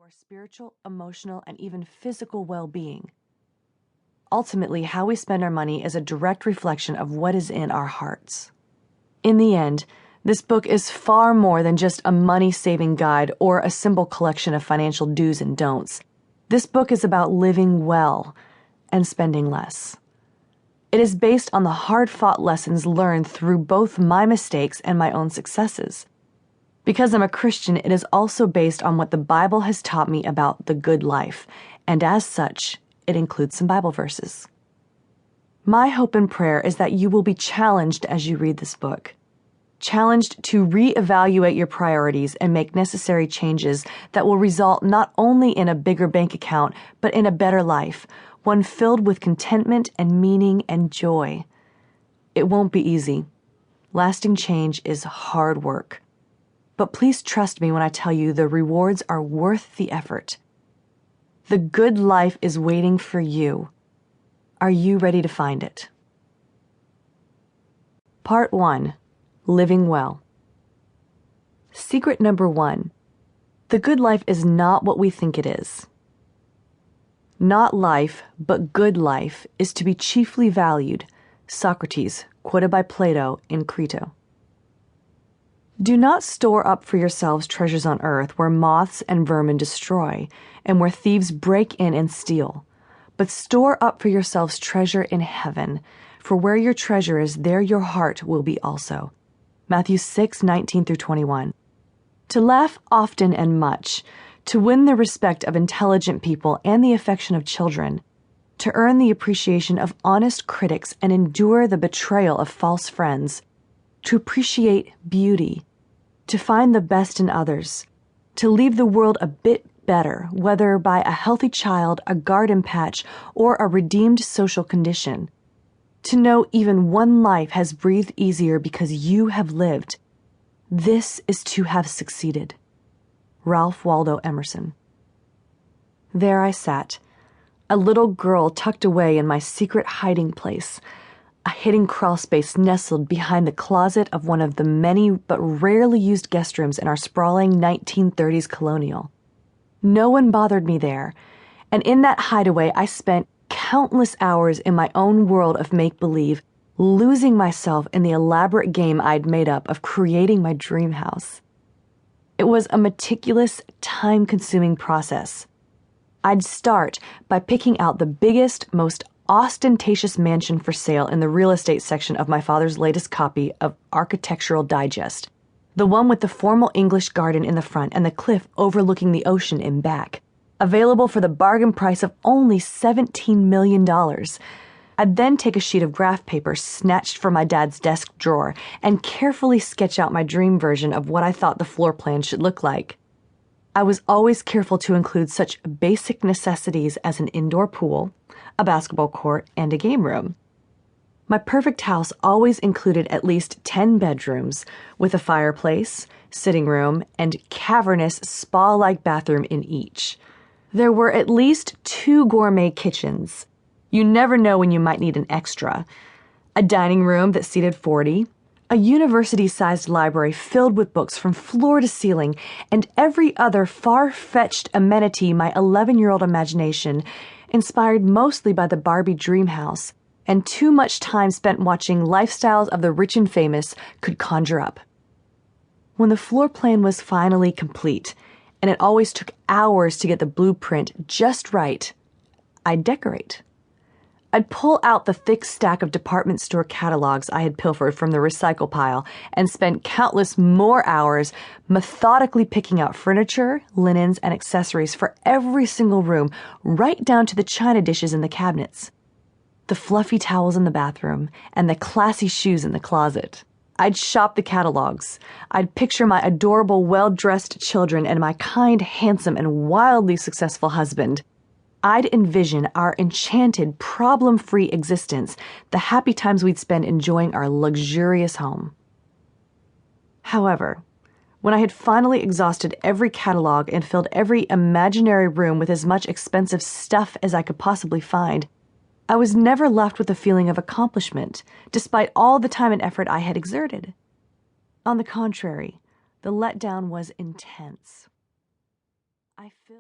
our spiritual, emotional, and even physical well-being. Ultimately, how we spend our money is a direct reflection of what is in our hearts. In the end, this book is far more than just a money-saving guide or a simple collection of financial do's and don'ts. This book is about living well and spending less. It is based on the hard-fought lessons learned through both my mistakes and my own successes. Because I'm a Christian, it is also based on what the Bible has taught me about the good life, and as such, it includes some Bible verses. My hope and prayer is that you will be challenged as you read this book. Challenged to reevaluate your priorities and make necessary changes that will result not only in a bigger bank account, but in a better life, one filled with contentment and meaning and joy. It won't be easy. Lasting change is hard work. But please trust me when I tell you the rewards are worth the effort. The good life is waiting for you. Are you ready to find it? Part 1. Living Well. Secret number 1. The good life is not what we think it is. Not life, but good life is to be chiefly valued. Socrates, quoted by Plato in Crito. Do not store up for yourselves treasures on earth where moths and vermin destroy, and where thieves break in and steal. But store up for yourselves treasure in heaven, for where your treasure is, there your heart will be also. Matthew 6:19-21. To laugh often and much, to win the respect of intelligent people and the affection of children, to earn the appreciation of honest critics and endure the betrayal of false friends, to appreciate beauty, to find the best in others, to leave the world a bit better, whether by a healthy child, a garden patch, or a redeemed social condition, to know even one life has breathed easier because you have lived. This is to have succeeded. Ralph Waldo Emerson. There I sat, a little girl tucked away in my secret hiding place, a hidden crawl space nestled behind the closet of one of the many but rarely used guest rooms in our sprawling 1930s colonial. No one bothered me there, and in that hideaway I spent countless hours in my own world of make-believe, losing myself in the elaborate game I'd made up of creating my dream house. It was a meticulous, time-consuming process. I'd start by picking out the biggest, most ostentatious mansion for sale in the real estate section of my father's latest copy of Architectural Digest, the one with the formal English garden in the front and the cliff overlooking the ocean in back, available for the bargain price of only $17 million. I'd then take a sheet of graph paper snatched from my dad's desk drawer and carefully sketch out my dream version of what I thought the floor plan should look like. I was always careful to include such basic necessities as an indoor pool, a basketball court, and a game room. My perfect house always included at least 10 bedrooms, with a fireplace, sitting room, and cavernous spa-like bathroom in each. There were at least 2 gourmet kitchens. You never know when you might need an extra. A dining room that seated 40, a university-sized library filled with books from floor to ceiling, and every other far-fetched amenity my 11-year-old imagination, inspired mostly by the Barbie dream house, and too much time spent watching lifestyles of the rich and famous, could conjure up. When the floor plan was finally complete, and it always took hours to get the blueprint just right, I'd decorate. I'd pull out the thick stack of department store catalogs I had pilfered from the recycle pile and spent countless more hours methodically picking out furniture, linens, and accessories for every single room, right down to the china dishes in the cabinets, the fluffy towels in the bathroom, and the classy shoes in the closet. I'd shop the catalogs. I'd picture my adorable, well-dressed children and my kind, handsome, and wildly successful husband. I'd envision our enchanted, problem-free existence, the happy times we'd spend enjoying our luxurious home. However, when I had finally exhausted every catalog and filled every imaginary room with as much expensive stuff as I could possibly find, I was never left with a feeling of accomplishment, despite all the time and effort I had exerted. On the contrary, the letdown was intense.